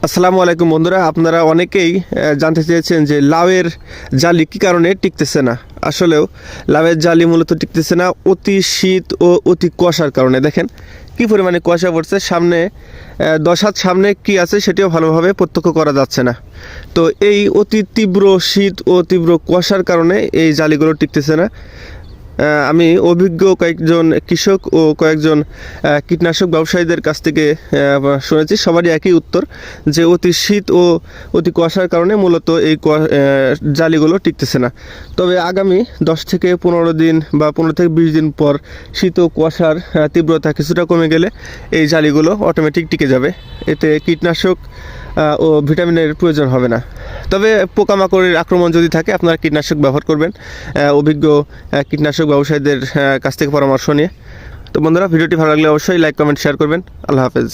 আসসালামু আলাইকুম বন্ধুরা, আপনারা অনেকেই জানতে চেয়েছেন যে লাউয়ের জালি কী কারণে টিকতেছে না। আসলেও লাউয়ের জালি মূলত টিকতেছে না অতি শীত ও অতি কুয়াশার কারণে। দেখেন কী পরিমাণে কুয়াশা পড়ছে, সামনে 10 হাত সামনে কী আছে সেটিও ভালোভাবে প্রত্যক্ষ করা যাচ্ছে না। তো এই অতি তীব্র শীত ও তীব্র কুয়াশার কারণে এই জালিগুলো টিকতেছে না। আমি অভিজ্ঞ কয়েকজন কৃষক ও কয়েকজন কীটনাশক ব্যবসায়ীদের কাছ থেকে শুনেছি, সবারই একই উত্তর যে অতি শীত ও অতি কুয়াশার কারণে মূলত এই জালিগুলো টিকতেছে না। তবে আগামী 10 থেকে 15 দিন বা 15 থেকে 20 দিন পর শীত ও কুয়াশার তীব্রতা কিছুটা কমে গেলে এই জালিগুলো অটোমেটিক টিকে যাবে। এতে কীটনাশক ও ভিটামিনের প্রয়োজন হবে না। তবে পোকামাকড়ের আক্রমণ যদি থাকে আপনারা কীটনাশক ব্যবহার করবেন অভিজ্ঞ কীটনাশক ব্যবসায়ীদের কাছ থেকে পরামর্শ নিয়ে। তো বন্ধুরা, ভিডিওটি ভালো লাগলে অবশ্যই লাইক কমেন্ট শেয়ার করবেন। আল্লাহ হাফেজ।